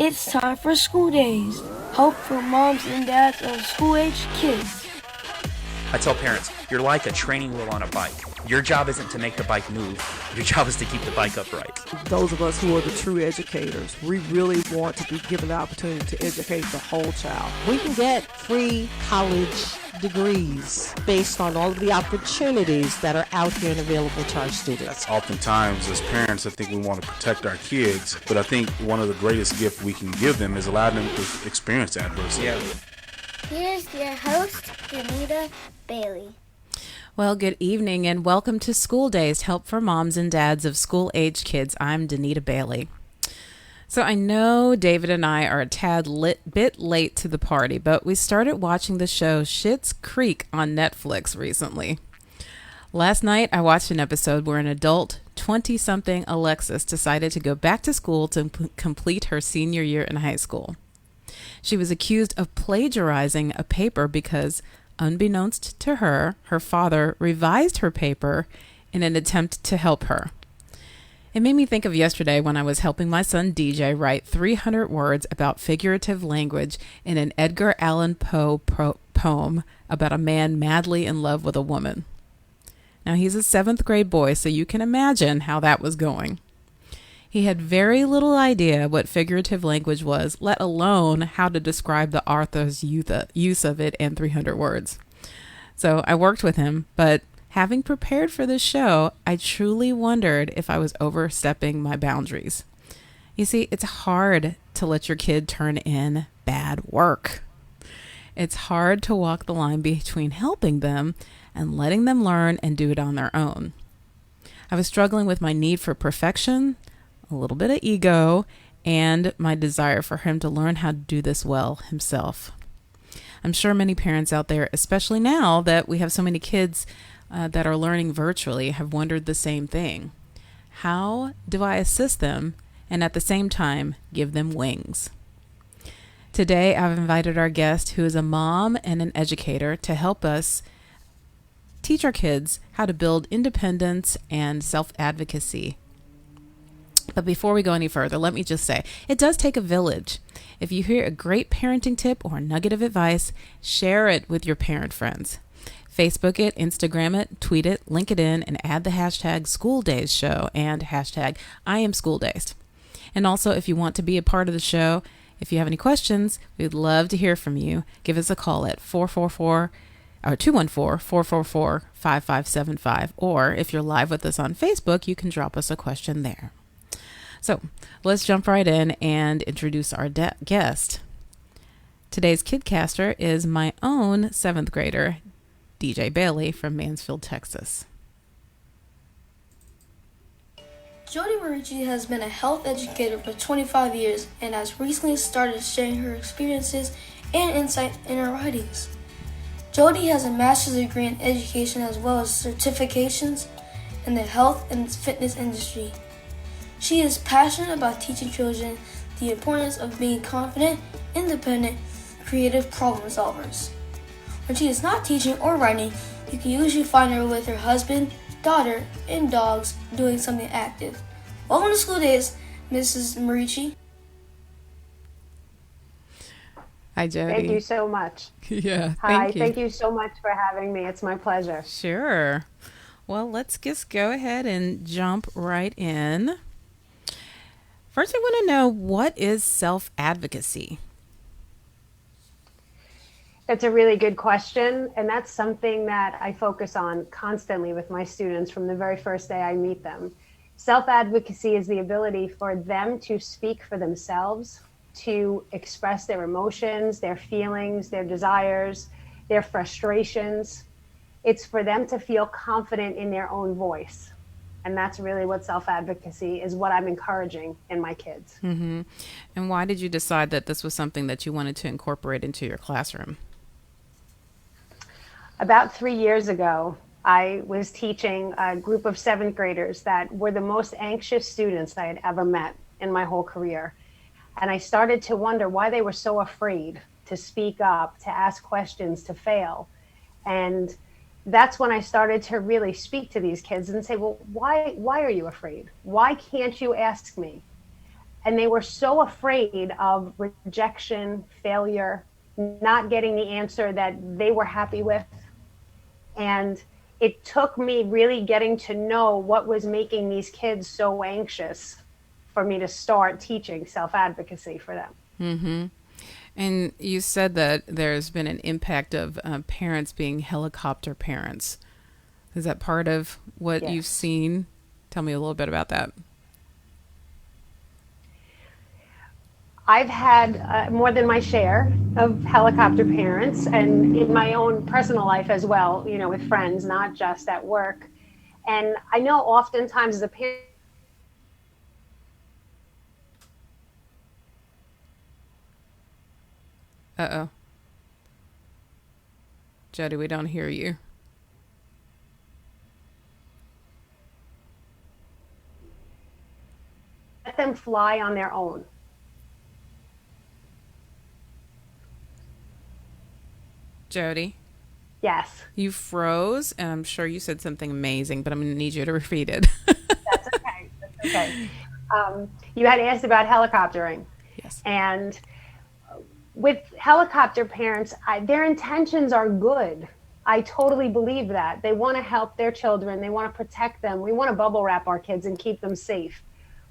It's time for school days. Hope for moms and dads of school-aged kids. I tell parents, you're like a training wheel on a bike. Your job isn't to make the bike move. Your job is to keep the bike upright. Those of us who are the true educators, we really want to be given the opportunity to educate the whole child. We can get free college degrees based on all of the opportunities that are out here and available to our students. Oftentimes, as parents, I think we want to protect our kids, but I think one of the greatest gifts we can give them is allow them to experience adversity. Yeah. Here's your host, Danita Bailey. Well, good evening and welcome to School Days, Help for Moms and Dads of School-Aged Kids. I'm Danita Bailey. So I know David and I are a tad bit late to the party, but we started watching the show Schitt's Creek on Netflix recently. Last night, I watched an episode where an adult 20-something Alexis decided to go back to school to complete her senior year in high school. She was accused of plagiarizing a paper because, unbeknownst to her, her father revised her paper in an attempt to help her. It made me think of yesterday when I was helping my son DJ write 300 words about figurative language in an Edgar Allan Poe poem about a man madly in love with a woman. Now, he's a 7th grade boy, so you can imagine how that was going. He had very little idea what figurative language was, let alone how to describe the author's use of it in 300 words. So I worked with him, but having prepared for this show, I truly wondered if I was overstepping my boundaries. You see, it's hard to let your kid turn in bad work. It's hard to walk the line between helping them and letting them learn and do it on their own. I was struggling with my need for perfection, a little bit of ego, and my desire for him to learn how to do this well himself. I'm sure many parents out there, especially now that we have so many kids that are learning virtually, have wondered the same thing. How do I assist them and at the same time give them wings? Today, I've invited our guest who is a mom and an educator to help us teach our kids how to build independence and self-advocacy. But before we go any further, let me just say, it does take a village. If you hear a great parenting tip or nugget of advice, share it with your parent friends. Facebook it, Instagram it, tweet it, link it in, and add the hashtag School Days Show and hashtag I am School Days. And also, if you want to be a part of the show, if you have any questions, we'd love to hear from you. Give us a call at 214-444-5575, or if you're live with us on Facebook, you can drop us a question there. So let's jump right in and introduce our guest. Today's Kidcaster is my own 7th grader, DJ Bailey from Mansfield, Texas. Jodi Maurici has been a health educator for 25 years and has recently started sharing her experiences and insight in her writings. Jodi has a master's degree in education as well as certifications in the health and fitness industry. She is passionate about teaching children the importance of being confident, independent, creative problem solvers. When she is not teaching or writing, you can usually find her with her husband, daughter, and dogs doing something active. Welcome to School Days, Mrs. Maurici. Hi, Jodi. Thank you so much. Yeah, Hi, thank you so much for having me. It's my pleasure. Sure. Well, let's just go ahead and jump right in. First, I want to know, what is self-advocacy? It's a really good question, and that's something that I focus on constantly with my students from the very first day I meet them. Self-advocacy is the ability for them to speak for themselves, to express their emotions, their feelings, their desires, their frustrations. It's for them to feel confident in their own voice. And that's really what self-advocacy is, what I'm encouraging in my kids. Mm-hmm. And why did you decide that this was something that you wanted to incorporate into your classroom? About 3 years ago, I was teaching a group of 7th graders that were the most anxious students I had ever met in my whole career. And I started to wonder why they were so afraid to speak up, to ask questions, to fail. And that's when I started to really speak to these kids and say, well, why are you afraid? Why can't you ask me? And they were so afraid of rejection, failure, not getting the answer that they were happy with. And it took me really getting to know what was making these kids so anxious for me to start teaching self-advocacy for them. Mm-hmm. And you said that there's been an impact of parents being helicopter parents. Is that part of what Yes. you've seen? Tell me a little bit about that. I've had more than my share of helicopter parents, and in my own personal life as well, you know, with friends, not just at work. And I know oftentimes as a parent, Uh-oh. Jodi, we don't hear you. let them fly on their own. Jodi, Yes, you froze, and I'm sure you said something amazing, but I'm going to need you to repeat it. that's okay. That's okay. You had asked about helicoptering. Yes. And with helicopter parents, their intentions are good. I totally believe that. They want to help their children. They want to protect them. We want to bubble wrap our kids and keep them safe.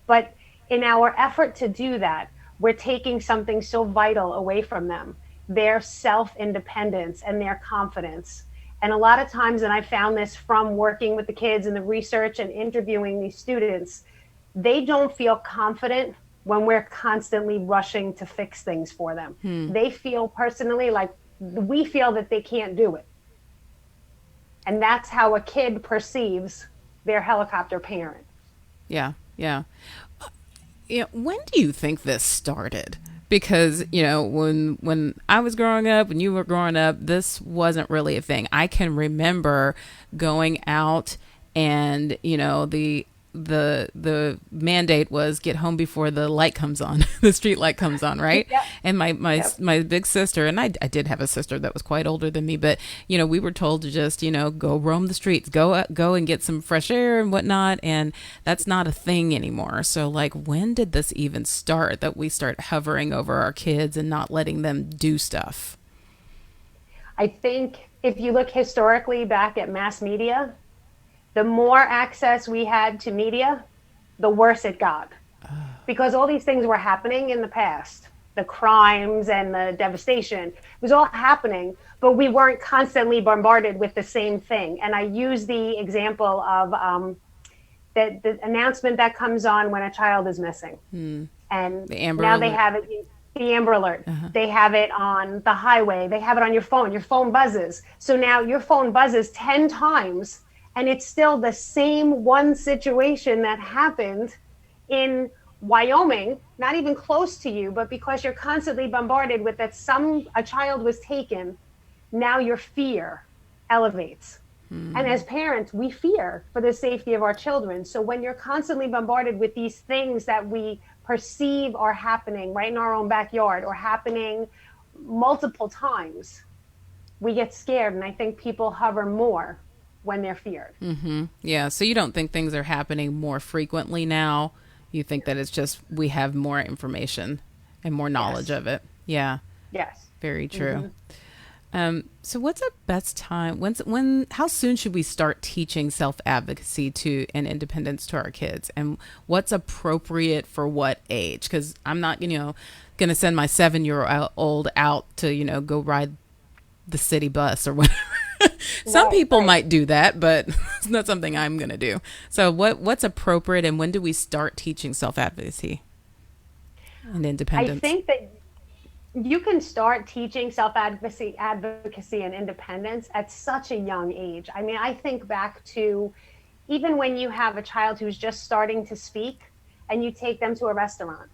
But in our effort to do that, we're taking something so vital away from them, their self-independence and their confidence. And a lot of times, and I found this from working with the kids and the research and interviewing these students, they don't feel confident when we're constantly rushing to fix things for them. They feel personally like we feel that they can't do it. And that's how a kid perceives their helicopter parent. Yeah, yeah. When do you think this started? Because, when I was growing up, when you were growing up, this wasn't really a thing. I can remember going out and, the mandate was get home before the light comes on, the street light comes on, right? Yep. And my big sister, and I did have a sister that was quite older than me, but we were told to just go roam the streets, go and get some fresh air and whatnot, and that's not a thing anymore. So like, when did this even start, that we start hovering over our kids and not letting them do stuff? I think if you look historically back at mass media, the more access we had to media, the worse it got. Because all these things were happening in the past. The crimes and the devastation, it was all happening, but we weren't constantly bombarded with the same thing. And I use the example of the announcement that comes on when a child is missing. And The Amber now Alert. they have it, the Amber Alert. They have it on the highway. They have it on your phone buzzes. So now your phone buzzes 10 times, and it's still the same one situation that happened in Wyoming, not even close to you, but because you're constantly bombarded with that a child was taken, now your fear elevates. And as parents, we fear for the safety of our children. So when you're constantly bombarded with these things that we perceive are happening right in our own backyard or happening multiple times, we get scared. And I think people hover more when they're feared. Yeah. So you don't think things are happening more frequently now? You think that it's just we have more information and more knowledge of it? Yeah. Yes. Very true. So what's a best time? How soon should we start teaching self-advocacy and independence to our kids? And what's appropriate for what age? Because I'm not, going to send my 7-year-old out to, go ride the city bus or whatever. Some people might do that, but it's not something I'm going to do. So what's appropriate, and when do we start teaching self-advocacy and independence? I think that you can start teaching self-advocacy and independence at such a young age. I mean, I think back to even when you have a child who's just starting to speak and you take them to a restaurant,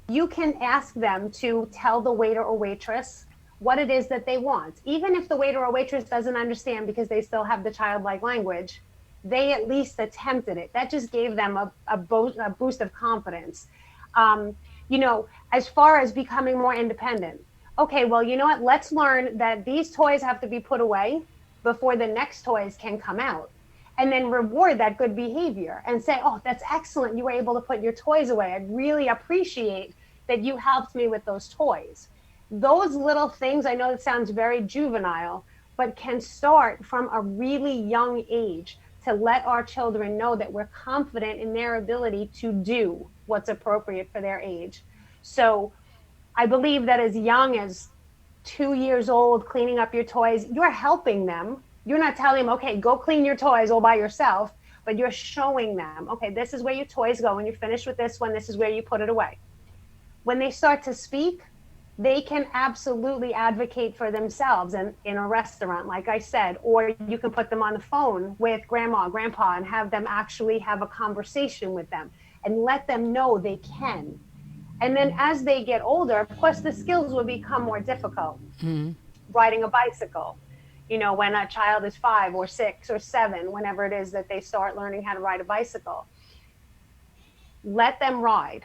you can ask them to tell the waiter or waitress what it is that they want. Even if the waiter or waitress doesn't understand because they still have the childlike language, they at least attempted it. That just gave them a boost of confidence. As far as becoming more independent, okay, well, you know what? Let's learn that these toys have to be put away before the next toys can come out. and then reward that good behavior and say, oh, that's excellent. You were able to put your toys away. I really appreciate that you helped me with those toys. Those little things, I know it sounds very juvenile, but can start from a really young age to let our children know that we're confident in their ability to do what's appropriate for their age. So I believe that as young as 2 years old, cleaning up your toys, you're helping them. You're not telling them, okay, go clean your toys all by yourself, but you're showing them, okay, this is where your toys go. When you're finished with this one, this is where you put it away. When they start to speak, they can absolutely advocate for themselves in a restaurant, like I said, or you can put them on the phone with grandma, grandpa, and have them actually have a conversation with them and let them know they can. And then as they get older, of course, the skills will become more difficult. Riding a bicycle, you know, when a child is 5 or 6 or 7, whenever it is that they start learning how to ride a bicycle, let them ride.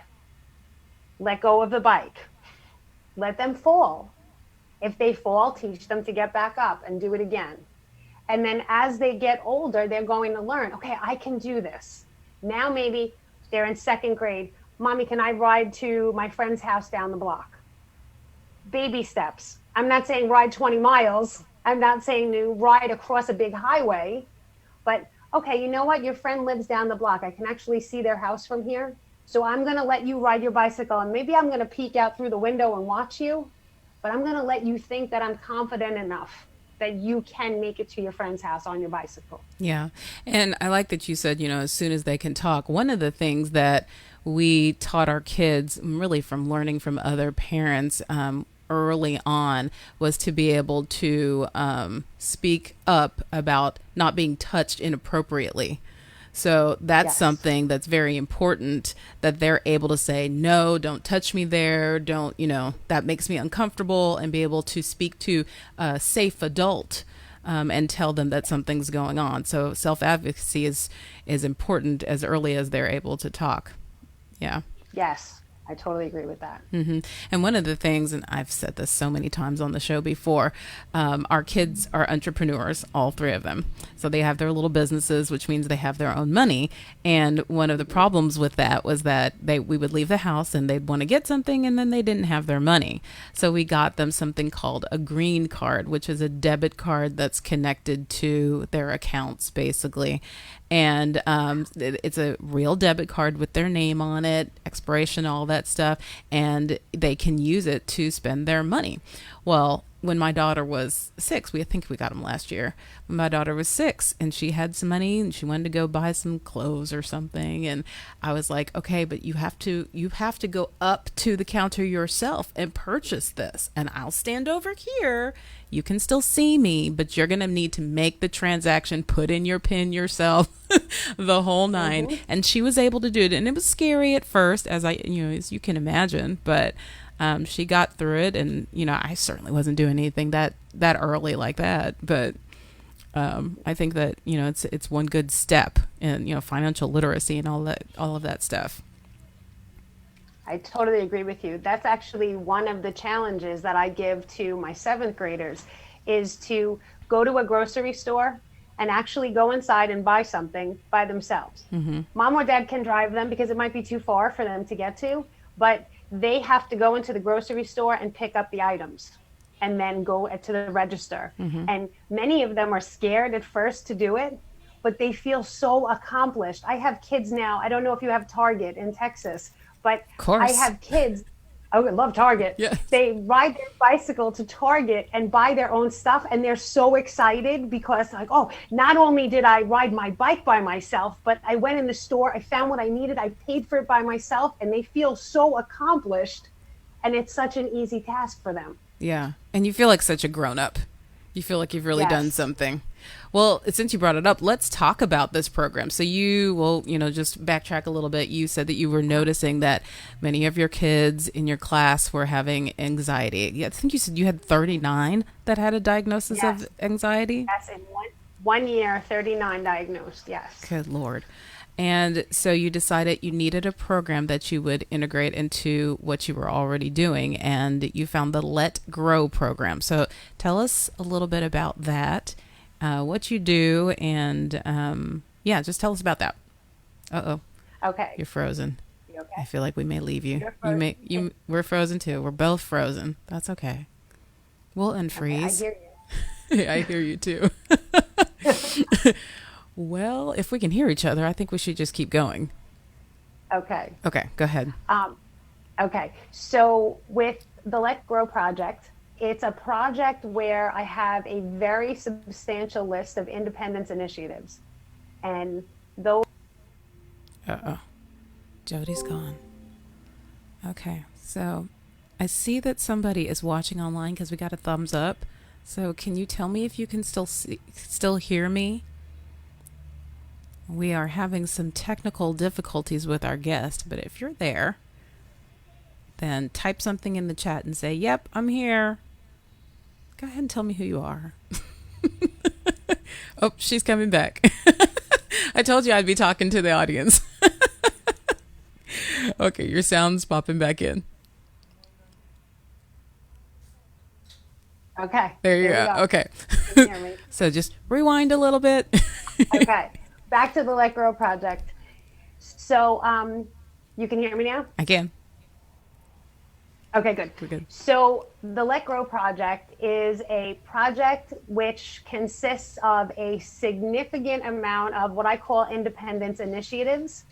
Let go of the bike. Let them fall. If they fall, teach them to get back up and do it again. And then as they get older, they're going to learn, okay, I can do this. Now maybe they're in 2nd grade. Mommy, can I ride to my friend's house down the block? Baby steps. I'm not saying ride 20 miles. I'm not saying to ride across a big highway. But, okay, you know what? Your friend lives down the block. I can actually see their house from here. So I'm going to let you ride your bicycle, and maybe I'm going to peek out through the window and watch you, but I'm going to let you think that I'm confident enough that you can make it to your friend's house on your bicycle. Yeah. And I like that you said, you know, as soon as they can talk. One of the things that we taught our kids, really from learning from other parents early on, was to be able to speak up about not being touched inappropriately. So that's something that's very important, that they're able to say, no, don't touch me there. Don't, you know, that makes me uncomfortable, and be able to speak to a safe adult and tell them that something's going on. So self-advocacy is important as early as they're able to talk. Yeah. Yes. I totally agree with that. And one of the things, and I've said this so many times on the show before, our kids are entrepreneurs, all 3 of them. So they have their little businesses, which means they have their own money. And one of the problems with that was that we would leave the house and they'd want to get something, and then they didn't have their money. So we got them something called a green card, which is a debit card that's connected to their accounts, basically. And it's a real debit card with their name on it, expiration, all that stuff, and they can use it to spend their money. Well, when my daughter was 6, I think we got them last year. When my daughter was 6 and she had some money and she wanted to go buy some clothes or something, and I was like, okay, but you have to go up to the counter yourself and purchase this, and I'll stand over here. You can still see me, but you're going to need to make the transaction, put in your PIN yourself, the whole 9. And she was able to do it. And it was scary at first, as you can imagine, but she got through it. And, you know, I certainly wasn't doing anything that early like that. But I think that, you know, it's one good step in, you know, financial literacy and all of that stuff. I totally agree with you. That's actually one of the challenges that I give to my 7th graders, is to go to a grocery store and actually go inside and buy something by themselves. Mom or dad can drive them because it might be too far for them to get to, but they have to go into the grocery store and pick up the items and then go to the register. And many of them are scared at first to do it, but they feel so accomplished. I have kids now. I don't know if you have Target in Texas, but I have kids. I love Target. Yes. They ride their bicycle to Target and buy their own stuff, and they're so excited because, like, oh, not only did I ride my bike by myself, but I went in the store, I found what I needed, I paid for it by myself, and they feel so accomplished, and it's such an easy task for them. Yeah, and you feel like such a grown-up. You feel like you've really done something. Well, since you brought it up, let's talk about this program. So you will, you know, just backtrack a little bit. You said that you were noticing that many of your kids in your class were having anxiety. Yeah, I think you said you had 39 that had a diagnosis of anxiety. Yes, in one year, 39 diagnosed, yes. Good Lord. And so you decided you needed a program that you would integrate into what you were already doing, and you found the Let Grow program. So tell us a little bit about that what you do, and yeah, just tell us about that. Uh-oh, Okay. you're frozen. You okay? I feel like we may leave you. You're You may frozen. we're frozen too. We're both frozen. That's okay. We'll Okay, I unfreeze. hear you. I hear you too. Well, if we can hear each other, I think we should just keep going. Okay. Okay, go ahead. Okay. So with the Let Grow project, it's a project where I have a very substantial list of independence initiatives. And those Uh-oh. Jodi's gone. Okay, so I see that somebody is watching online because we got a thumbs up. So can you tell me if you can still hear me? We are having some technical difficulties with our guest, but if you're there, then type something in the chat and say, "Yep, I'm here." Go ahead and tell me who you are. Oh, she's coming back. I told you I'd be talking to the audience. Okay, your sound's popping back in. Okay. There you we go. Okay. Can you hear me? So just rewind a little bit. Okay. Back to the Let Grow project. So you can hear me now? I can. Okay, good. We're good. So the Let Grow project is a project which consists of a significant amount of what I call independence initiatives.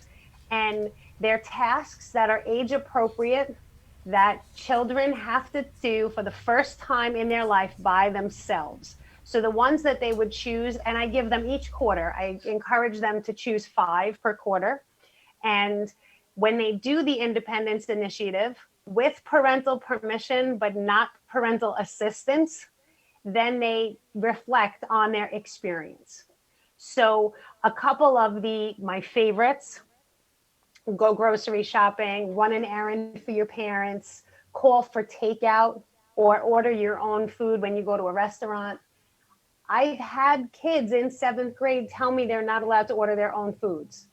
And they're tasks that are age appropriate that children have to do for the first time in their life by themselves. So the ones that they would choose, and I give them each quarter, I encourage them to choose 5 per quarter. And when they do the independence initiative with parental permission, but not parental assistance, then they reflect on their experience. So a couple of my favorites: go grocery shopping, run an errand for your parents, call for takeout, or order your own food when you go to a restaurant. I've had kids in 7th grade tell me they're not allowed to order their own foods,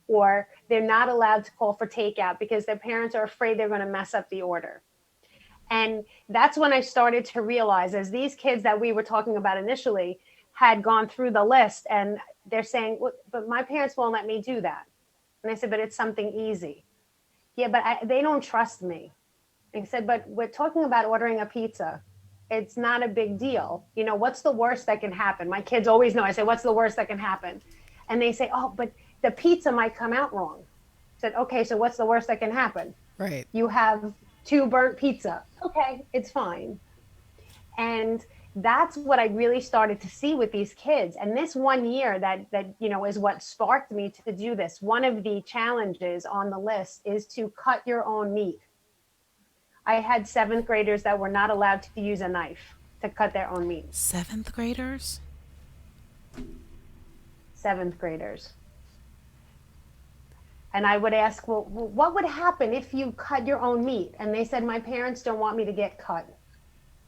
or they're not allowed to call for takeout because their parents are afraid they're going to mess up the order. And that's when I started to realize, as these kids that we were talking about initially had gone through the list and they're saying, well, but my parents won't let me do that. And I said, but it's something easy. Yeah, but they don't trust me. And I said, but we're talking about ordering a pizza. It's not a big deal. You know, what's the worst that can happen? My kids always know. I say, what's the worst that can happen? And they say, oh, but the pizza might come out wrong. I said, okay, so what's the worst that can happen? Right. You have 2 burnt pizza. Okay, it's fine. And that's what I really started to see with these kids. And this one year that you know is what sparked me to do this. One of the challenges on the list is to cut your own meat. I had 7th graders that were not allowed to use a knife to cut their own meat. 7th graders? 7th graders. And I would ask, well, what would happen if you cut your own meat? And they said, my parents don't want me to get cut.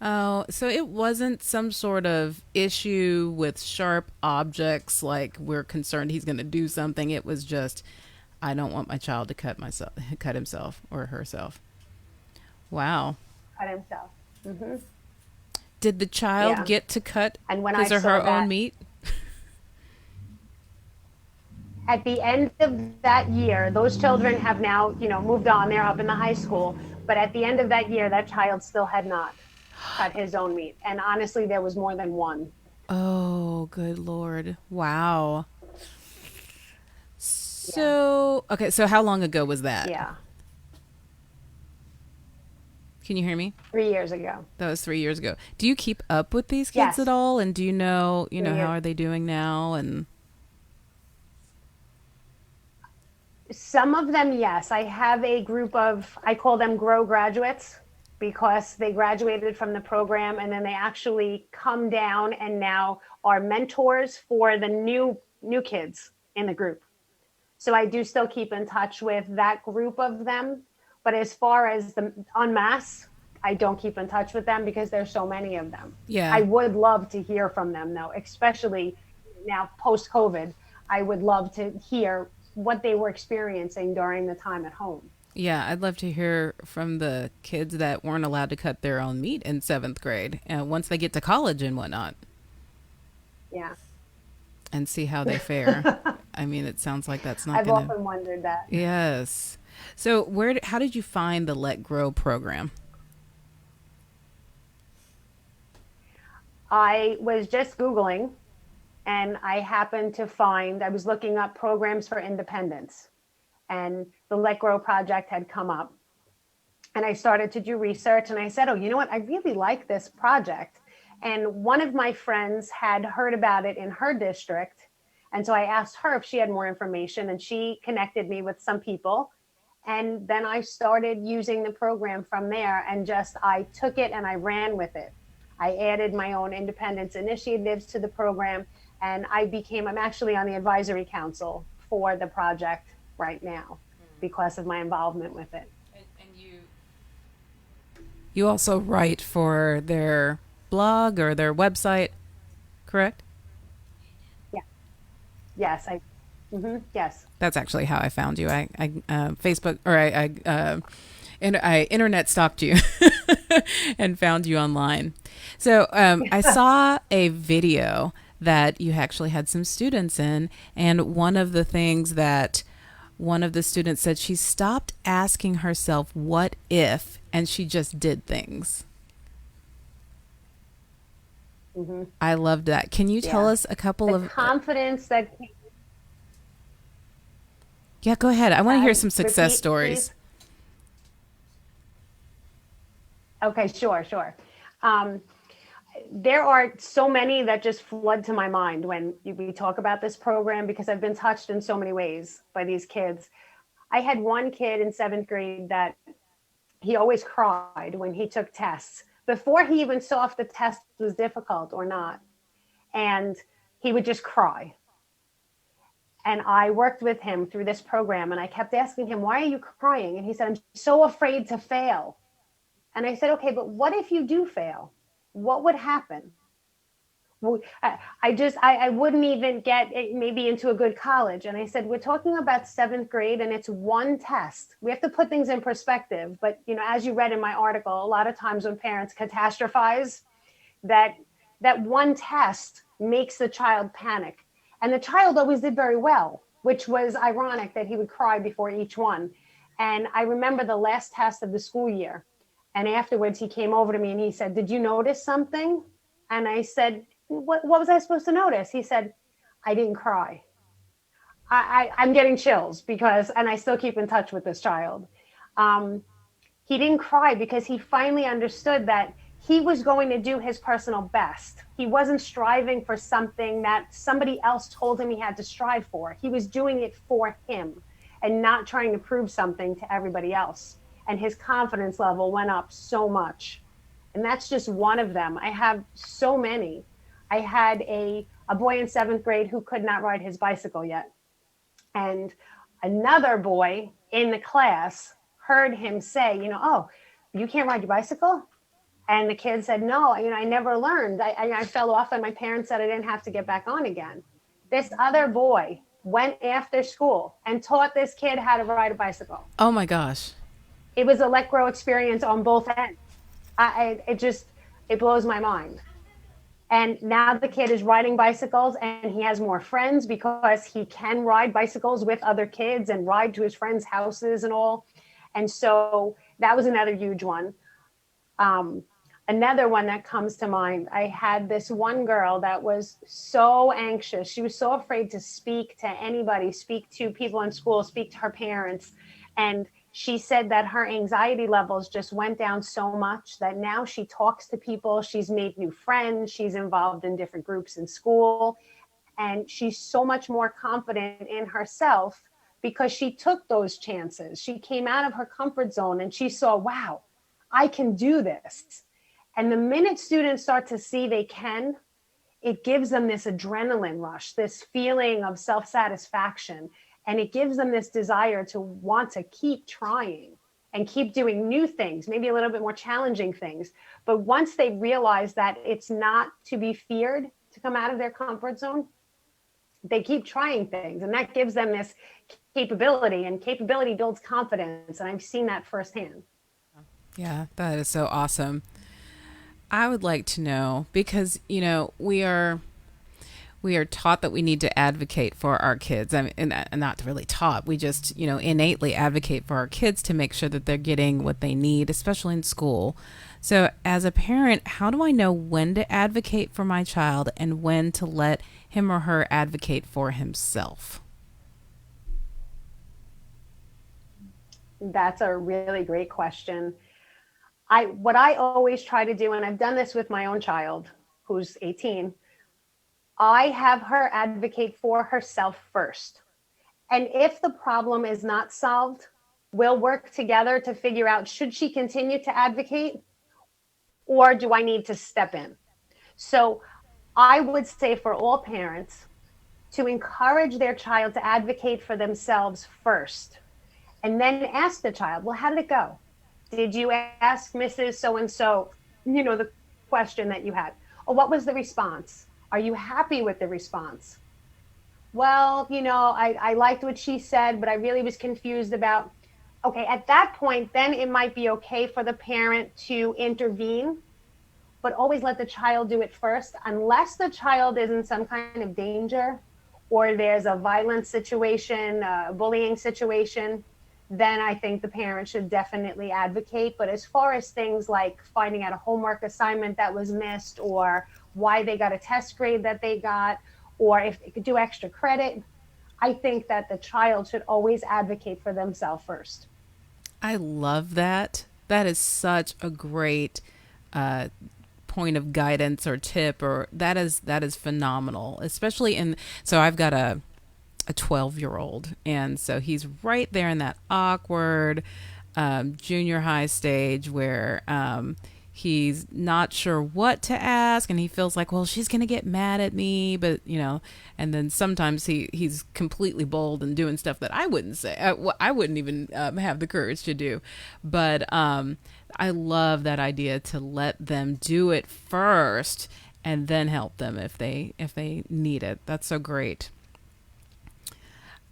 Oh, so it wasn't some sort of issue with sharp objects, like we're concerned he's going to do something. It was just, I don't want my child to cut himself or herself. Wow. Cut himself. Mm-hmm. Did the child get to cut and when his I or saw her that, own meat? At the end of that year, those children have now, you know, moved on. They're up in the high school. But at the end of that year, that child still had not cut his own meat. And honestly, there was more than one. Oh, good Lord. Wow. So, okay, so how long ago was that? Yeah. Can you hear me? 3 years ago. That was 3 years ago. Do you keep up with these kids Yes. at all? And do you know, how years. are they doing now? And Some of them, yes. I have a group of, I call them Grow graduates, because they graduated from the program and then they actually come down and now are mentors for the new kids in the group. So I do still keep in touch with that group of them. But as far as the en masse, I don't keep in touch with them because there's so many of them. yeah. I would love to hear from them, though, especially now post-COVID. I would love to hear what they were experiencing during the time at home. Yeah, I'd love to hear from the kids that weren't allowed to cut their own meat in 7th grade once they get to college and whatnot. Yeah. and see how they fare. I mean, it sounds like that's not I've going to. often wondered that. Yes. So, how did you find the Let Grow program? I was just Googling, and I happened to find, I was looking up programs for independence, and the Let Grow project had come up. And I started to do research, and I said, oh, you know what? I really like this project. And one of my friends had heard about it in her district. And so I asked her if she had more information, and she connected me with some people. And then I started using the program from there, and I took it and I ran with it. I added my own independence initiatives to the program, and I'm actually on the advisory council for the project right now because of my involvement with it. And you also write for their blog or their website, correct? Yeah. Yes. Yes. That's actually how I found you. I Facebook, or I internet stalked you and found you online. So I saw a video that you actually had some students in, and one of the things that one of the students said, she stopped asking herself what if, and she just did things. Mm-hmm. I loved that. Can you tell us a couple of confidence that? Yeah, go ahead. I want to hear some success Repeat, stories. please. Okay, sure. There are so many that just flood to my mind when we talk about this program, because I've been touched in so many ways by these kids. I had one kid in 7th grade that he always cried when he took tests before he even saw if the test was difficult or not. And he would just cry. And I worked with him through this program, and I kept asking him, why are you crying? And he said, I'm so afraid to fail. And I said, okay, but what if you do fail? What would happen? I wouldn't even get maybe into a good college. And I said, we're talking about 7th grade, and it's one test. We have to put things in perspective. But, as you read in my article, a lot of times when parents catastrophize, that one test makes the child panic. And the child always did very well, which was ironic that he would cry before each one. And I remember the last test of the school year. And afterwards, he came over to me and he said, did you notice something? And I said, what was I supposed to notice? He said, I didn't cry. I'm getting chills and I still keep in touch with this child. He didn't cry because he finally understood that he was going to do his personal best. He wasn't striving for something that somebody else told him he had to strive for. He was doing it for him and not trying to prove something to everybody else. And his confidence level went up so much. And that's just one of them. I have so many. I had a boy in 7th grade who could not ride his bicycle yet. And another boy in the class heard him say, oh, you can't ride your bicycle? And the kid said, no, I never learned. I fell off, and my parents said I didn't have to get back on again. This other boy went after school and taught this kid how to ride a bicycle. Oh my gosh. It was a Let Grow experience on both ends. It blows my mind. And now the kid is riding bicycles, and he has more friends because he can ride bicycles with other kids and ride to his friends' houses and all. And so that was another huge one. Another one that comes to mind, I had this one girl that was so anxious. She was so afraid to speak to anybody, speak to people in school, speak to her parents. And she said that her anxiety levels just went down so much that now she talks to people. She's made new friends. She's involved in different groups in school. And she's so much more confident in herself because she took those chances. She came out of her comfort zone and she saw, wow, I can do this. And the minute students start to see they can, it gives them this adrenaline rush, this feeling of self-satisfaction. And it gives them this desire to want to keep trying and keep doing new things, maybe a little bit more challenging things. But once they realize that it's not to be feared to come out of their comfort zone, they keep trying things. And that gives them this capability, and capability builds confidence. And I've seen that firsthand. Yeah, that is so awesome. I would like to know, because, we are taught that we need to advocate for our kids. I mean, and not really taught. We just, innately advocate for our kids to make sure that they're getting what they need, especially in school. So as a parent, how do I know when to advocate for my child and when to let him or her advocate for himself? That's a really great question. What I always try to do, and I've done this with my own child who's 18, I have her advocate for herself first. And if the problem is not solved, we'll work together to figure out, should she continue to advocate or do I need to step in? So I would say for all parents to encourage their child to advocate for themselves first, and then ask the child, well, how did it go? Did you ask Mrs. So-and-so, the question that you had? Or what was the response? Are you happy with the response? Well, I liked what she said, but I really was confused about. Okay, at that point, then it might be okay for the parent to intervene, but always let the child do it first, unless the child is in some kind of danger or there's a violent situation, a bullying situation. Then I think the parent should definitely advocate. But as far as things like finding out a homework assignment that was missed, or why they got a test grade that they got, or if they could do extra credit, I think that the child should always advocate for themselves first. I love that. That is such a great point of guidance or tip, or that is phenomenal, especially so I've got a 12-year-old, and so he's right there in that awkward junior high stage where he's not sure what to ask, and he feels like, well, she's gonna get mad at me, but and then sometimes he's completely bold and doing stuff that I wouldn't say, I wouldn't even have the courage to do. But I love that idea to let them do it first and then help them if they need it. That's so great.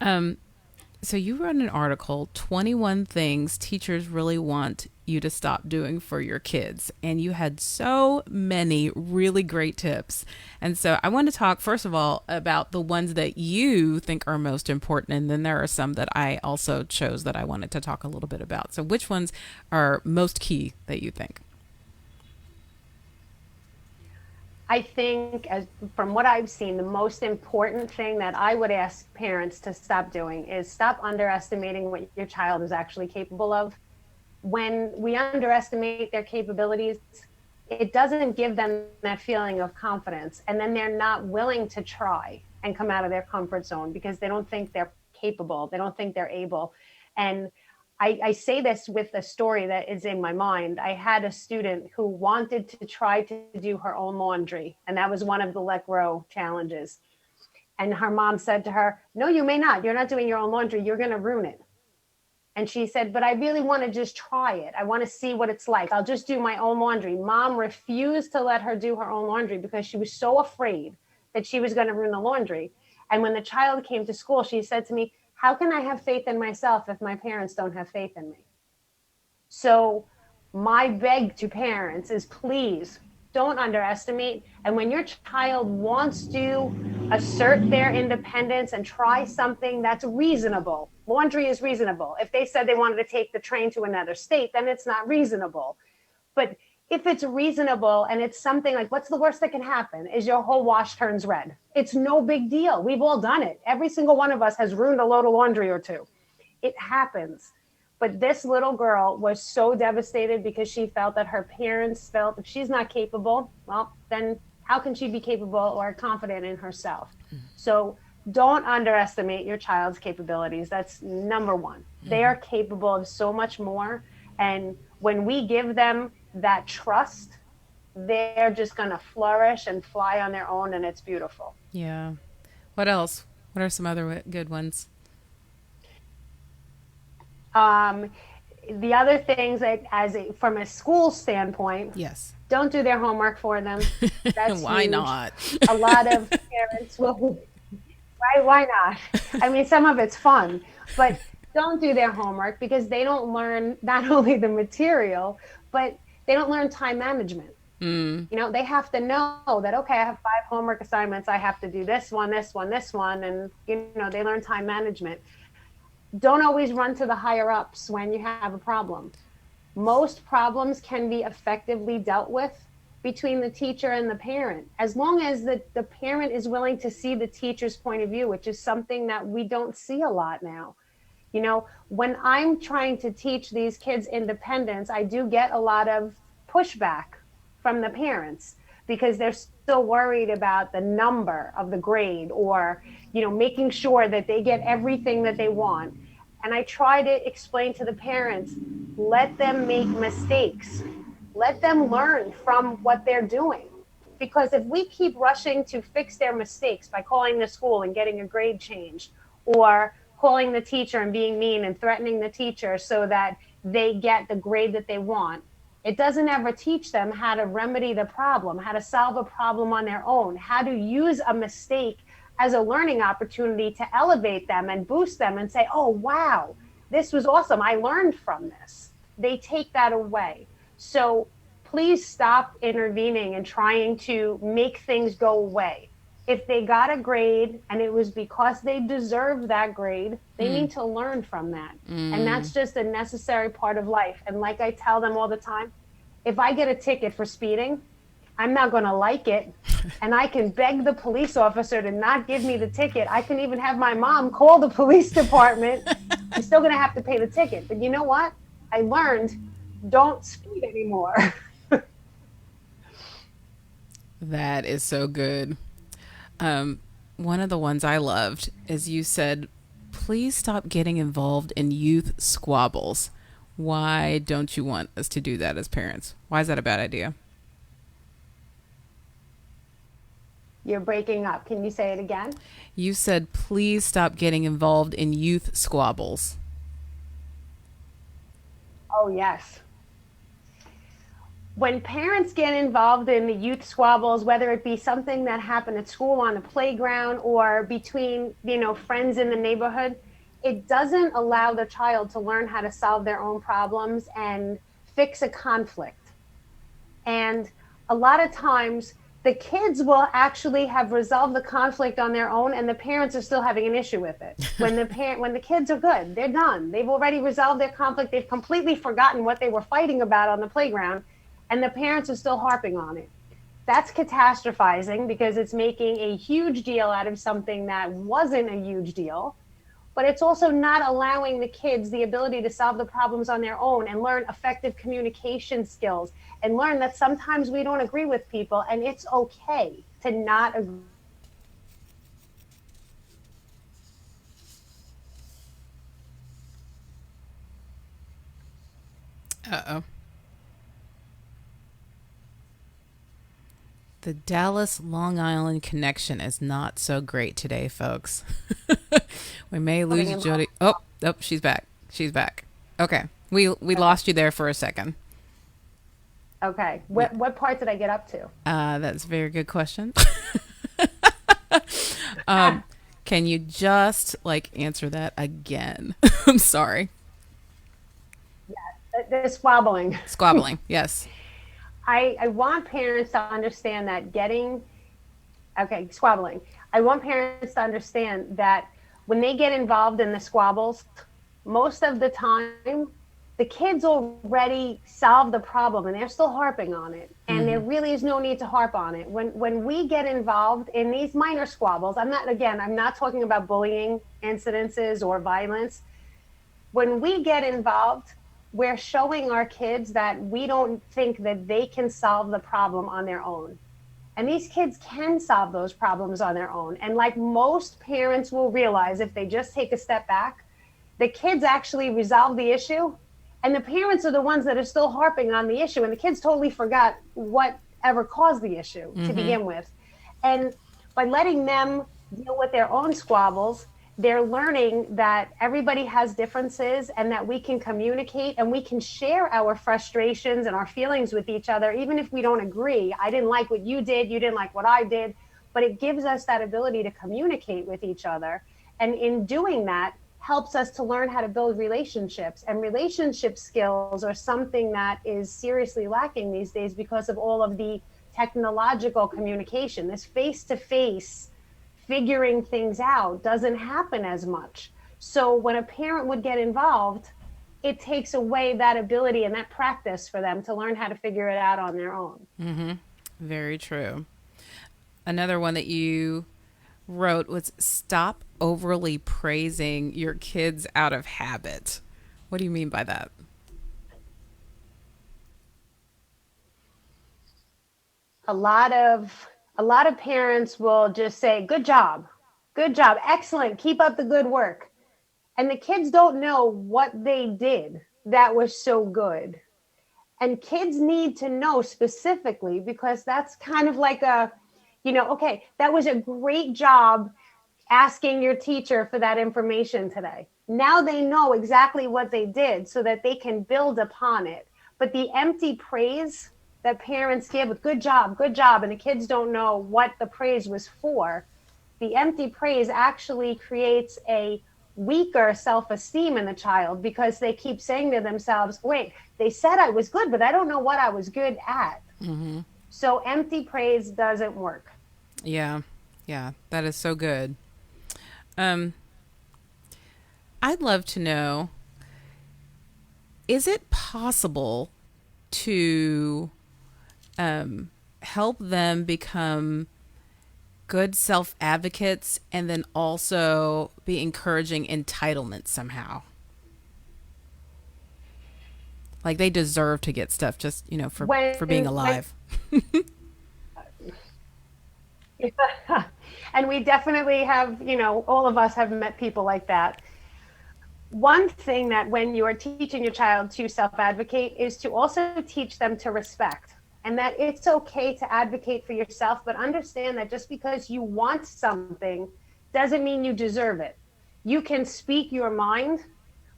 So you wrote an article, 21 things teachers really want you to stop doing for your kids. And you had so many really great tips. And so I want to talk, first of all, about the ones that you think are most important. And then there are some that I also chose that I wanted to talk a little bit about. So which ones are most key that you think? I think, from what I've seen, the most important thing that I would ask parents to stop doing is stop underestimating what your child is actually capable of. When we underestimate their capabilities, it doesn't give them that feeling of confidence. And then they're not willing to try and come out of their comfort zone because they don't think they're capable. They don't think they're able. And I say this with a story that is in my mind. I had a student who wanted to try to do her own laundry, and that was one of the Let Grow challenges. And her mom said to her, no, you may not. You're not doing your own laundry. You're going to ruin it. And she said, but I really want to just try it. I want to see what it's like. I'll just do my own laundry. Mom refused to let her do her own laundry because she was so afraid that she was going to ruin the laundry. And when the child came to school, she said to me, how can I have faith in myself if my parents don't have faith in me? So my beg to parents is, please don't underestimate. And when your child wants to assert their independence and try something that's reasonable, laundry is reasonable. If they said they wanted to take the train to another state, then it's not reasonable. But if it's reasonable and it's something like, what's the worst that can happen is your whole wash turns red. It's no big deal. We've all done it. Every single one of us has ruined a load of laundry or two. It happens. But this little girl was so devastated because she felt that her parents felt if she's not capable, well, then how can she be capable or confident in herself? So don't underestimate your child's capabilities. That's number one. They are capable of so much more. And when we give them that trust, they're just going to flourish and fly on their own, and it's beautiful. Yeah. What else? What are some other good ones? The other things that, from a school standpoint, yes, don't do their homework for them. That's why huge. not? A lot of parents will. Why not? I mean, some of it's fun, but don't do their homework because they don't learn not only the material, but they don't learn time management. You know, they have to know that, okay, I have 5 homework assignments. I have to do this one, this one, this one. And, you know, they learn time management. Don't always run to the higher ups when you have a problem. Most problems can be effectively dealt with between the teacher and the parent, as long as the parent is willing to see the teacher's point of view, which is something that we don't see a lot now. You know, when I'm trying to teach these kids independence, I do get a lot of pushback from the parents because they're still worried about the number of the grade, or, you know, making sure that they get everything that they want. And I try to explain to the parents, let them make mistakes. Let them learn from what they're doing. Because if we keep rushing to fix their mistakes by calling the school and getting a grade changed, or calling the teacher and being mean and threatening the teacher so that they get the grade that they want, it doesn't ever teach them how to remedy the problem, how to solve a problem on their own, how to use a mistake as a learning opportunity to elevate them and boost them and say, oh, wow, this was awesome. I learned from this. They take that away. So please stop intervening and trying to make things go away. If they got a grade and it was because they deserved that grade, they need to learn from that. And that's just a necessary part of life. And like I tell them all the time, if I get a ticket for speeding, I'm not going to like it. And I can beg the police officer to not give me the ticket. I can even have my mom call the police department. I'm still going to have to pay the ticket. But you know what? I learned, don't speed anymore. That is so good. One of the ones I loved is you said, please stop getting involved in youth squabbles. Why don't you want us to do that as parents? Why is that a bad idea? You're breaking up. Can you say it again? You said, please stop getting involved in youth squabbles. Oh, yes. When parents get involved in the youth squabbles, whether it be something that happened at school on the playground or between, you know, friends in the neighborhood, it doesn't allow the child to learn how to solve their own problems and fix a conflict. And a lot of times the kids will actually have resolved the conflict on their own, and the parents are still having an issue with it. When the kids are good, they're done. They've already resolved their conflict. They've completely forgotten what they were fighting about on the playground, and the parents are still harping on it. That's catastrophizing because it's making a huge deal out of something that wasn't a huge deal. But it's also not allowing the kids the ability to solve the problems on their own and learn effective communication skills and learn that sometimes we don't agree with people and it's okay to not agree. Uh-oh. The Dallas Long Island connection is not so great today, folks. We may lose Jodi. Oh, she's back. She's back. Okay. We lost you there for a second. Okay. What part did I get up to? That's a very good question. Can you just answer that again? I'm sorry. Yeah, they're squabbling. Squabbling, yes. I want parents to understand that squabbling. I want parents to understand that when they get involved in the squabbles, most of the time, the kids already solve the problem and they're still harping on it. And there really is no need to harp on it. When we get involved in these minor squabbles, I'm not talking about bullying incidences or violence. When we get involved, we're showing our kids that we don't think that they can solve the problem on their own. And these kids can solve those problems on their own. And like most parents will realize, if they just take a step back, the kids actually resolve the issue. And the parents are the ones that are still harping on the issue. And the kids totally forgot what ever caused the issue to begin with. And by letting them deal with their own squabbles, they're learning that everybody has differences and that we can communicate and we can share our frustrations and our feelings with each other, even if we don't agree. I didn't like what you did. You didn't like what I did. But it gives us that ability to communicate with each other. And in doing that, helps us to learn how to build relationships. And relationship skills are something that is seriously lacking these days because of all of the technological communication. This face-to-face figuring things out doesn't happen as much. So when a parent would get involved, it takes away that ability and that practice for them to learn how to figure it out on their own. Mm-hmm. Very true. Another one that you wrote was stop overly praising your kids out of habit. What do you mean by that? A lot of parents will just say, good job, excellent, keep up the good work. And the kids don't know what they did that was so good. And kids need to know specifically, because that's kind of like okay, that was a great job asking your teacher for that information today. Now they know exactly what they did so that they can build upon it. But the empty praise that parents give with good job, and the kids don't know what the praise was for, the empty praise actually creates a weaker self-esteem in the child, because they keep saying to themselves, wait, they said I was good, but I don't know what I was good at. Mm-hmm. So empty praise doesn't work. Yeah, that is so good. I'd love to know, is it possible to help them become good self-advocates and then also be encouraging entitlement somehow? Like they deserve to get stuff just, for being alive. And we definitely have, all of us have met people like that. One thing that when you are teaching your child to self-advocate is to also teach them to respect, and that it's okay to advocate for yourself, but understand that just because you want something doesn't mean you deserve it. You can speak your mind,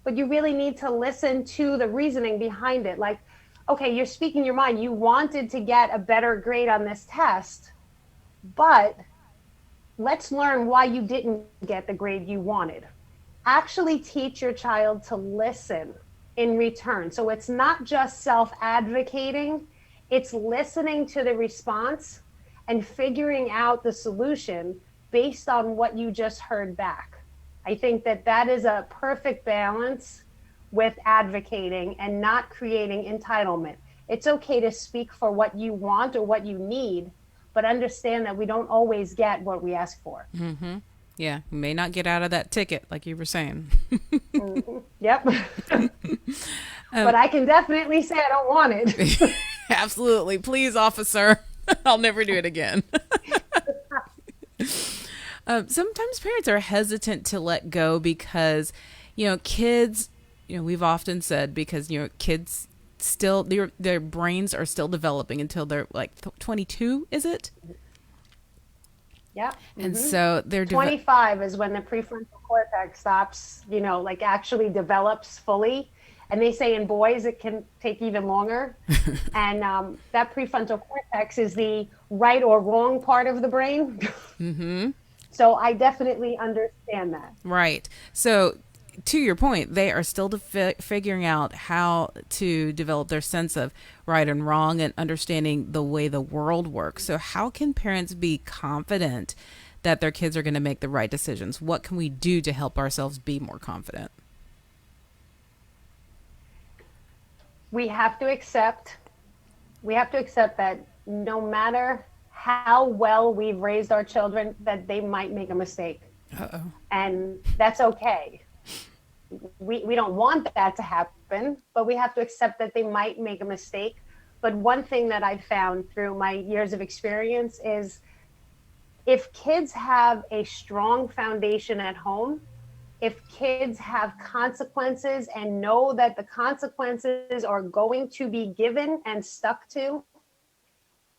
but you really need to listen to the reasoning behind it. Like, okay, you're speaking your mind. You wanted to get a better grade on this test, but let's learn why you didn't get the grade you wanted. Actually teach your child to listen in return. So it's not just self-advocating, it's listening to the response and figuring out the solution based on what you just heard back. I think that is a perfect balance with advocating and not creating entitlement. It's okay to speak for what you want or what you need, but understand that we don't always get what we ask for. Mm-hmm. Yeah, you may not get out of that ticket, like you were saying. Mm-hmm. Yep. But I can definitely say I don't want it. Absolutely. Please, officer. I'll never do it again. Sometimes parents are hesitant to let go because, kids, we've often said because, kids still, their brains are still developing until they're like 22, is it? Yeah. And so they're 25 is when the prefrontal cortex stops, actually develops fully. And they say in boys it can take even longer. And that prefrontal cortex is the right or wrong part of the brain. Mm-hmm. So I definitely understand that. Right. So to your point, they are still figuring out how to develop their sense of right and wrong and understanding the way the world works. So how can parents be confident that their kids are going to make the right decisions? What can we do to help ourselves be more confident? We have to accept that no matter how well we've raised our children, that they might make a mistake. Uh-oh. And that's okay. We don't want that to happen, but we have to accept that they might make a mistake. But one thing that I've found through my years of experience is if kids have a strong foundation at home, if kids have consequences and know that the consequences are going to be given and stuck to,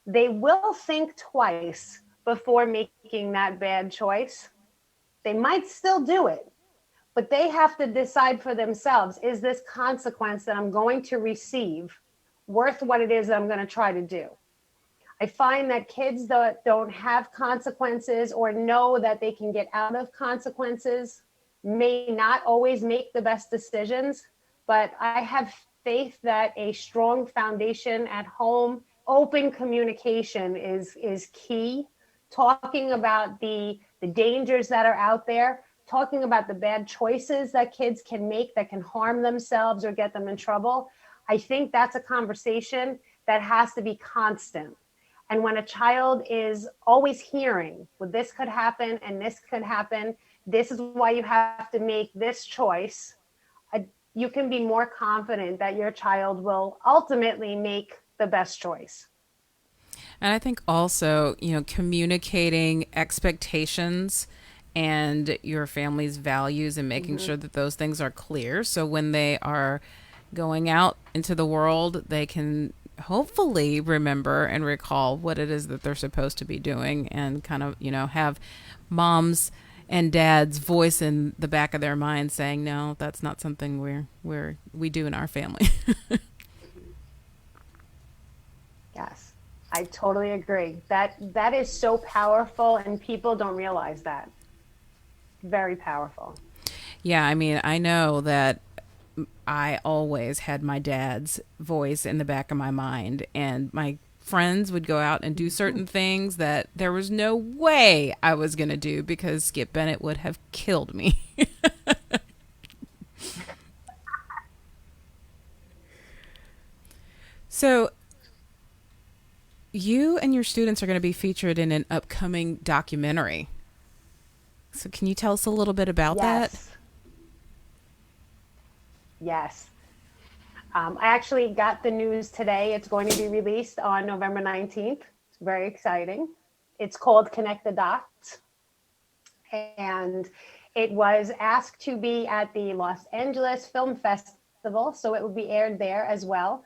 they will think twice before making that bad choice. They might still do it, but they have to decide for themselves, is this consequence that I'm going to receive worth what it is that I'm going to try to do? I find that kids that don't have consequences or know that they can get out of consequences may not always make the best decisions, but I have faith that a strong foundation at home, open communication is key. Talking about the dangers that are out there, talking about the bad choices that kids can make that can harm themselves or get them in trouble. I think that's a conversation that has to be constant. And when a child is always hearing, well, this could happen and this could happen, this is why you have to make this choice, you can be more confident that your child will ultimately make the best choice. And I think also, communicating expectations and your family's values and making sure that those things are clear. So when they are going out into the world, they can hopefully remember and recall what it is that they're supposed to be doing, and kind of, have mom's and dad's voice in the back of their mind saying, no, that's not something we do in our family. Yes, I totally agree. That is so powerful, and people don't realize that. Very powerful. Yeah, I mean, I know that I always had my dad's voice in the back of my mind, and my friends would go out and do certain things that there was no way I was going to do because Skip Bennett would have killed me. So you and your students are going to be featured in an upcoming documentary. So can you tell us a little bit about that? Yes. I actually got the news today. It's going to be released on November 19th. It's very exciting. It's called Connect the Dots. And it was asked to be at the Los Angeles Film Festival, so it will be aired there as well.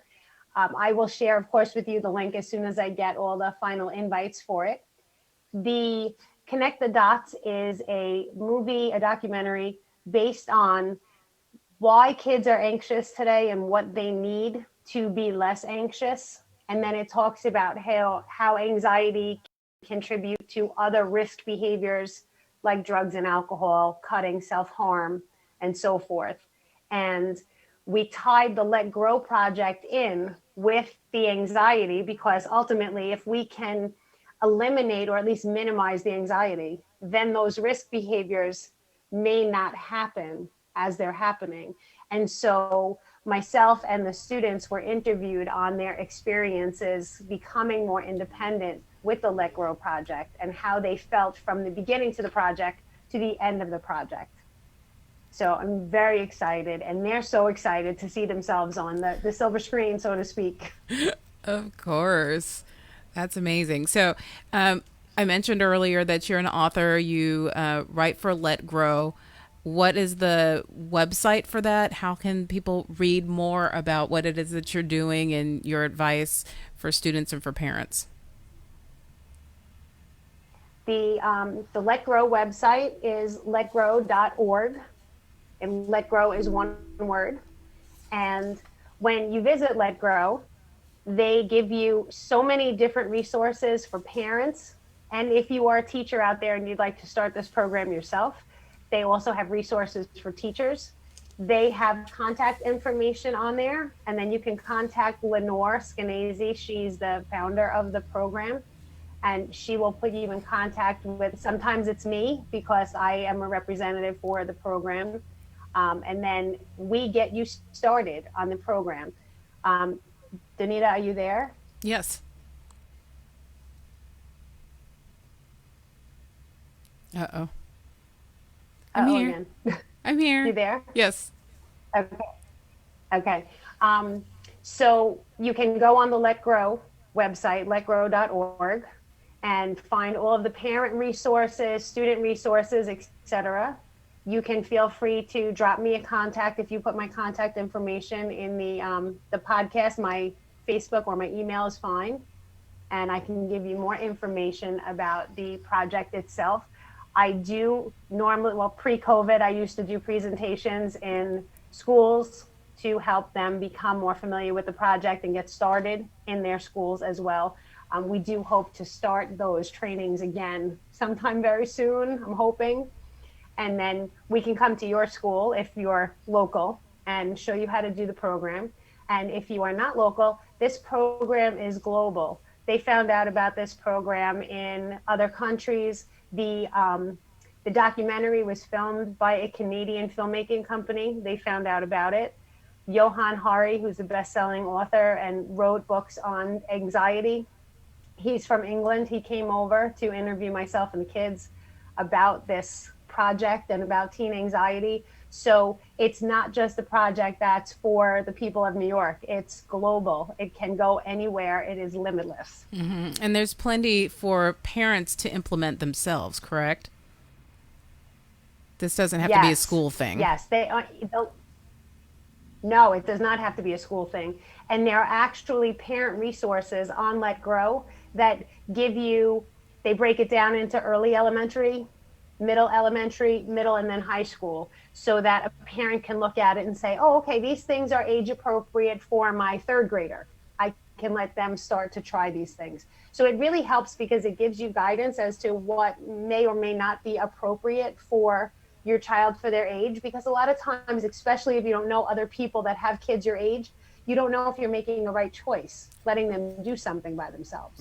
I will share, of course, with you the link as soon as I get all the final invites for it. The Connect the Dots is a documentary based on why kids are anxious today and what they need to be less anxious. And then it talks about how anxiety can contribute to other risk behaviors like drugs and alcohol, cutting, self-harm, and so forth. And we tied the Let Grow project in with the anxiety, because ultimately, if we can eliminate or at least minimize the anxiety, then those risk behaviors may not happen as they're happening. And so myself and the students were interviewed on their experiences becoming more independent with the Let Grow project and how they felt from the beginning to the project to the end of the project. So I'm very excited, and they're so excited to see themselves on the silver screen, so to speak. Of course. That's amazing. So I mentioned earlier that you're an author. You write for Let Grow. What is the website for that? How can people read more about what it is that you're doing and your advice for students and for parents? The Let Grow website is letgrow.org, and Let Grow is one word. And when you visit Let Grow, they give you so many different resources for parents. And if you are a teacher out there and you'd like to start this program yourself, they also have resources for teachers. They have contact information on there, and then you can contact Lenore Skenazy. She's the founder of the program, and she will put you in contact with, sometimes it's me because I am a representative for the program. And then we get you started on the program. Danita, are you there? Yes. Uh-oh. I'm here. Again. I'm here. You there? Yes. Okay. So you can go on the Let Grow website, letgrow.org, and find all of the parent resources, student resources, etc. You can feel free to drop me a contact. If you put my contact information in the podcast, my Facebook or my email is fine. And I can give you more information about the project itself. I do normally, pre-COVID, I used to do presentations in schools to help them become more familiar with the project and get started in their schools as well. We do hope to start those trainings again sometime very soon, I'm hoping. And then we can come to your school if you're local and show you how to do the program. And if you are not local, this program is global. They found out about this program in other countries. The documentary was filmed by a Canadian filmmaking company. They found out about it. Johan Hari, who's a best-selling author and wrote books on anxiety, he's from England. He came over to interview myself and the kids about this project and about teen anxiety. So it's not just a project that's for the people of New York. It's global. It can go anywhere. It is limitless. Mm-hmm. And there's plenty for parents to implement themselves, correct? This doesn't have to be a school thing. Yes. No, it does not have to be a school thing. And there are actually parent resources on Let Grow that give you, they break it down into early elementary, middle elementary, middle, and then high school, so that a parent can look at it and say, oh, okay, these things are age appropriate for my third grader. I can let them start to try these things. So it really helps because it gives you guidance as to what may or may not be appropriate for your child for their age, because a lot of times, especially if you don't know other people that have kids your age, you don't know if you're making a right choice, letting them do something by themselves.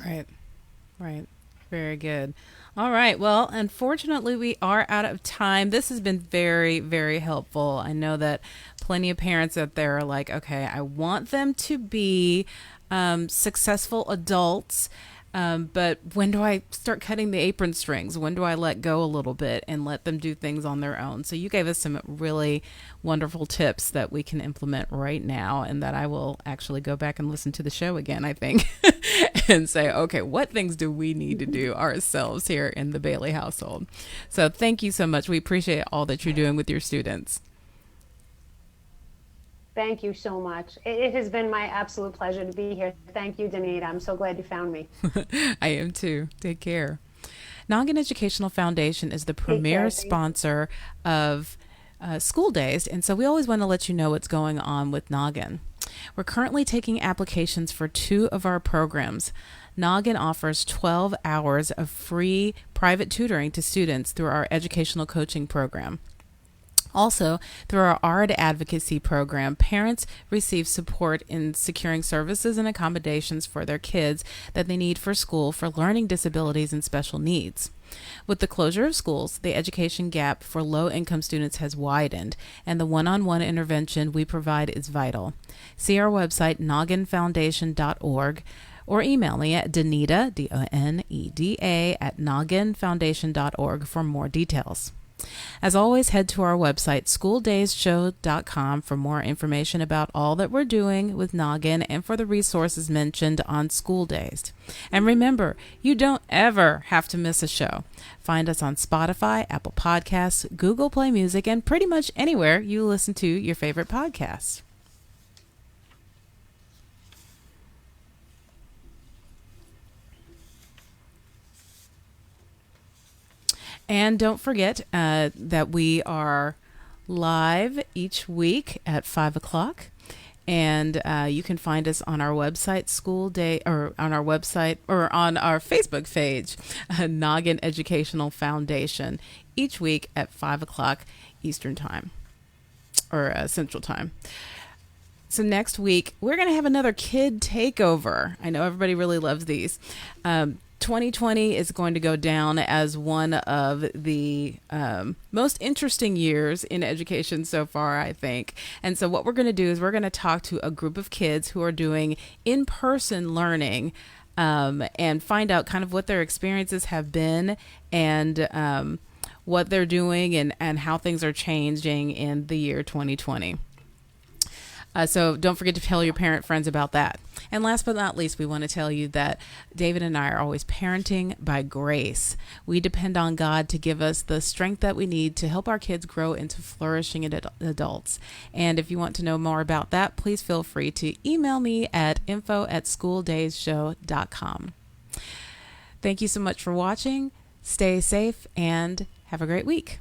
Right. Very good. All right. Well, unfortunately, we are out of time. This has been very, very helpful. I know that plenty of parents out there are like, okay, I want them to be successful adults. But when do I start cutting the apron strings? When do I let go a little bit and let them do things on their own? So you gave us some really wonderful tips that we can implement right now, and that I will actually go back and listen to the show again, I think, and say, okay, what things do we need to do ourselves here in the Bailey household? So thank you so much. We appreciate all that you're doing with your students. Thank you so much. It has been my absolute pleasure to be here. Thank you, Danita. I'm so glad you found me. I am too. Take care. Noggin Educational Foundation is the premier sponsor of School Days, and so we always want to let you know what's going on with Noggin. We're currently taking applications for 2 of our programs. Noggin offers 12 hours of free private tutoring to students through our educational coaching program. Also, through our ARD advocacy program, parents receive support in securing services and accommodations for their kids that they need for school for learning disabilities and special needs. With the closure of schools, the education gap for low-income students has widened, and the one-on-one intervention we provide is vital. See our website, nogginfoundation.org, or email me at Danita, D-O-N-E-D-A, at nogginfoundation.org for more details. As always, head to our website, schooldayshow.com, for more information about all that we're doing with Noggin and for the resources mentioned on School Days. And remember, you don't ever have to miss a show. Find us on Spotify, Apple Podcasts, Google Play Music, and pretty much anywhere you listen to your favorite podcasts. And don't forget that we are live each week at 5 o'clock. And you can find us on our website, on our Facebook page, Noggin Educational Foundation, each week at 5 o'clock Eastern Time, or Central Time. So next week, we're going to have another kid takeover. I know everybody really loves these. 2020 is going to go down as one of the most interesting years in education so far, I think. And so what we're going to do is we're going to talk to a group of kids who are doing in-person learning and find out kind of what their experiences have been and what they're doing and how things are changing in the year 2020. So don't forget to tell your parent friends about that. And last but not least, we want to tell you that David and I are always parenting by grace. We depend on God to give us the strength that we need to help our kids grow into flourishing adults. And if you want to know more about that, please feel free to email me at info@schooldayshow.com. Thank you so much for watching. Stay safe and have a great week.